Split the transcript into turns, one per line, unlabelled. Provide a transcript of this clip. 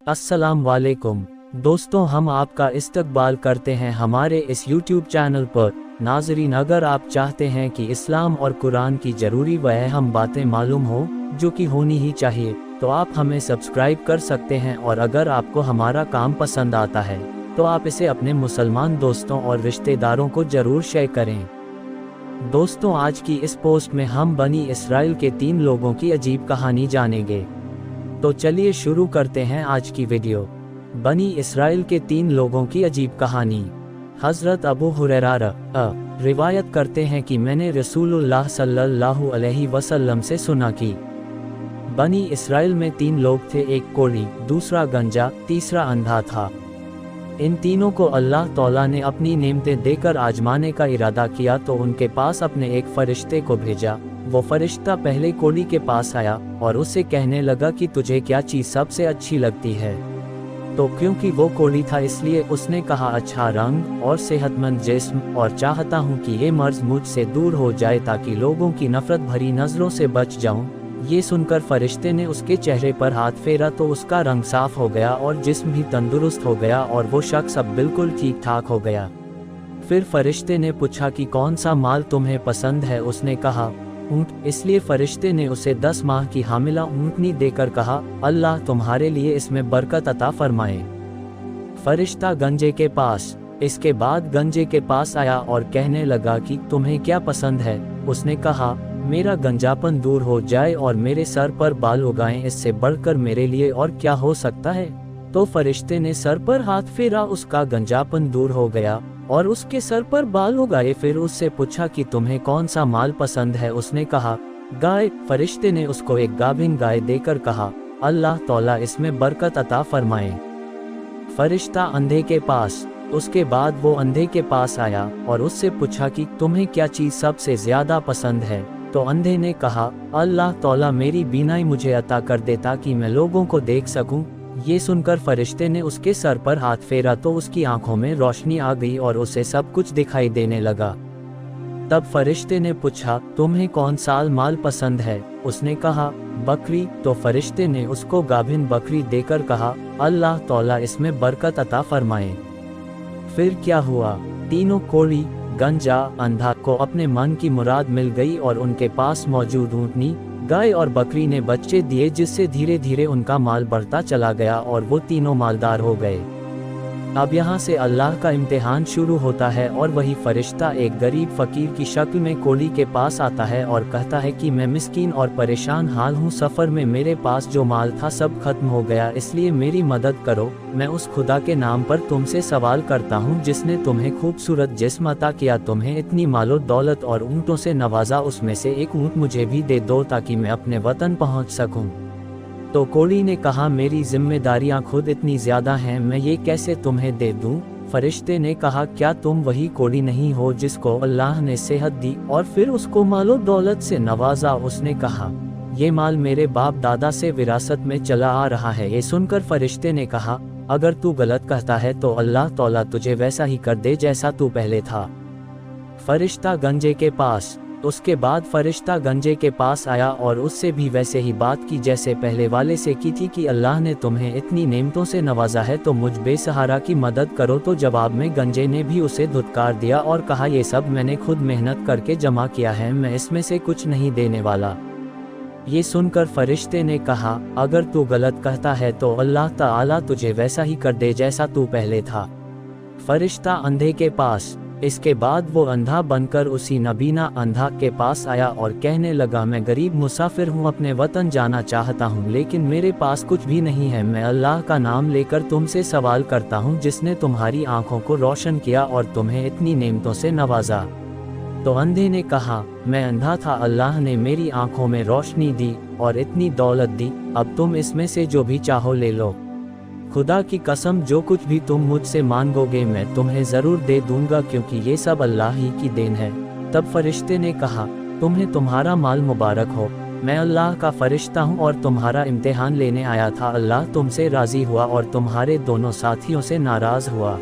अस्सलाम वालेकुम दोस्तों, हम आपका इस्तकबाल करते हैं हमारे इस YouTube चैनल पर। नाज़रीन, अगर आप चाहते हैं कि इस्लाम और कुरान की ज़रूरी व अहम बातें मालूम हो जो कि होनी ही चाहिए, तो आप हमें सब्सक्राइब कर सकते हैं। और अगर आपको हमारा काम पसंद आता है तो आप इसे अपने मुसलमान दोस्तों और रिश्तेदारों को ज़रूर शेयर करें। दोस्तों, आज की इस पोस्ट में हम बनी इसराइल के 3 लोगों की अजीब कहानी जानेंगे। तो चलिए शुरू करते हैं आज की वीडियो। बनी इसराइल के 3 लोगों की अजीब कहानी। हज़रत अबू हुरैरा रिवायत करते हैं कि मैंने रसूलुल्लाह सल्लल्लाहु अलैहि वसल्लम से सुना कि बनी इसराइल में 3 लोग थे, एक कोढ़ी, दूसरा गंजा, तीसरा अंधा था। इन तीनों को अल्लाह तौला ने अपनी नेमतें देकर आजमाने का इरादा किया तो उनके पास अपने एक फरिश्ते को भेजा। वो फरिश्ता पहले कोढ़ी के पास आया और उससे कहने लगा कि तुझे क्या चीज़ सबसे अच्छी लगती है। तो क्योंकि वो कोढ़ी था इसलिए उसने कहा, अच्छा रंग और सेहतमंद जिस्म, और चाहता हूँ कि ये मर्ज मुझसे दूर हो जाए ताकि लोगों की नफरत भरी नज़रों से बच जाऊँ। ये सुनकर फरिश्ते ने उसके चेहरे पर हाथ फेरा तो उसका रंग साफ हो गया और जिस्म भी तंदुरुस्त हो गया और वो शख्स अब बिल्कुल ठीक ठाक हो गया। फिर फरिश्ते ने पूछा कि कौन सा माल तुम्हें पसंद है। उसने कहा ऊँट। इसलिए फरिश्ते ने उसे 10 माह की हामिला ऊँटनी देकर कहा, अल्लाह तुम्हारे लिए इसमें बरकत अता फरमाए। फरिश्ता गंजे के पास। इसके बाद गंजे के पास आया और कहने लगा कि तुम्हें क्या पसंद है। उसने कहा, मेरा गंजापन दूर हो जाए और मेरे सर पर बाल उगाएं, इससे बढ़कर मेरे लिए और क्या हो सकता है। तो फरिश्ते ने सर पर हाथ फेरा, उसका गंजापन दूर हो गया और उसके सर पर बाल उगाए। फिर उससे पूछा कि तुम्हें कौन सा माल पसंद है। उसने कहा, गाय। फरिश्ते ने उसको एक गाभिन गाय देकर कहा, अल्लाह तौला इसमें बरकत अता फरमाए। फरिश्ता अंधे के पास। उसके बाद वो अंधे के पास आया और उससे पूछा कि तुम्हें क्या चीज़ सबसे ज़्यादा पसंद है। तो अंधे ने कहा, अल्लाह तौला मेरी बीनाई मुझे अता कर दे ताकि मैं लोगों को देख सकूं। ये सुनकर फरिश्ते ने उसके सर पर हाथ फेरा तो उसकी आंखों में रोशनी आ गई और उसे सब कुछ दिखाई देने लगा। तब फरिश्ते ने पूछा, तुम्हें कौन सा माल पसंद है। उसने कहा, बकरी। तो फरिश्ते ने उसको गाभिन बकरी देकर कहा, अल्लाह तौला इसमें बरकत अता फरमाए। फिर क्या हुआ? तीनों कोढ़ी, गंजा, अंधा को अपने मन की मुराद मिल गई और उनके पास मौजूद ऊँटनी, गाय और बकरी ने बच्चे दिए, जिससे धीरे धीरे उनका माल बढ़ता चला गया और वो तीनों मालदार हो गए। अब यहाँ से अल्लाह का इम्तिहान शुरू होता है और वही फरिश्ता एक गरीब फकीर की शक्ल में कोढ़ी के पास आता है और कहता है कि मैं मिस्कीन और परेशान हाल हूँ, सफ़र में मेरे पास जो माल था सब खत्म हो गया, इसलिए मेरी मदद करो। मैं उस खुदा के नाम पर तुमसे सवाल करता हूँ जिसने तुम्हें खूबसूरत जिस्म अता किया, तुम्हें इतनी मालो दौलत और ऊँटों से नवाजा, उसमें से एक ऊँट मुझे भी दे दो ताकि मैं अपने वतन पहुँच सकूँ। तो कोढ़ी ने कहा, मेरी जिम्मेदारियां खुद इतनी ज़्यादा हैं, मैं ये कैसे तुम्हें दे दूं। फरिश्ते ने कहा, क्या तुम वही कोढ़ी नहीं हो जिसको अल्लाह ने सेहत दी और फिर उसको मालो दौलत से नवाजा। उसने कहा, ये माल मेरे बाप दादा से विरासत में चला आ रहा है। ये सुनकर फरिश्ते ने कहा, अगर तू गलत कहता है तो अल्लाह तौला तुझे वैसा ही कर दे जैसा तू पहले था। फरिश्ता गंजे के पास। उसके बाद फरिश्ता गंजे के पास आया और उससे भी वैसे ही बात की जैसे पहले वाले से की थी कि अल्लाह ने तुम्हें इतनी नेमतों से नवाजा है तो मुझ बेसहारा की मदद करो। तो जवाब में गंजे ने भी उसे धुतकार दिया और कहा, ये सब मैंने खुद मेहनत करके जमा किया है, मैं इसमें से कुछ नहीं देने वाला। ये सुनकर फरिश्ते ने कहा, अगर तू गलत कहता है तो अल्लाह ताला तुझे वैसा ही कर दे जैसा तू पहले था। फरिश्ता अंधे के पास। इसके बाद वो अंधा बनकर उसी नबीना अंधा के पास आया और कहने लगा, मैं गरीब मुसाफिर हूँ, अपने वतन जाना चाहता हूँ लेकिन मेरे पास कुछ भी नहीं है। मैं अल्लाह का नाम लेकर तुमसे सवाल करता हूँ जिसने तुम्हारी आंखों को रोशन किया और तुम्हें इतनी नेमतों से नवाजा। तो अंधे ने कहा, मैं अंधा था, अल्लाह ने मेरी आंखों में रोशनी दी और इतनी दौलत दी, अब तुम इसमें से जो भी चाहो ले लो। खुदा की कसम, जो कुछ भी तुम मुझसे मांगोगे मैं तुम्हें ज़रूर दे दूंगा, क्योंकि ये सब अल्लाह ही की देन है। तब फरिश्ते ने कहा, तुम्हें तुम्हारा माल मुबारक हो, मैं अल्लाह का फरिश्ता हूँ और तुम्हारा इम्तिहान लेने आया था। अल्लाह तुमसे राज़ी हुआ और तुम्हारे दोनों साथियों से नाराज़ हुआ।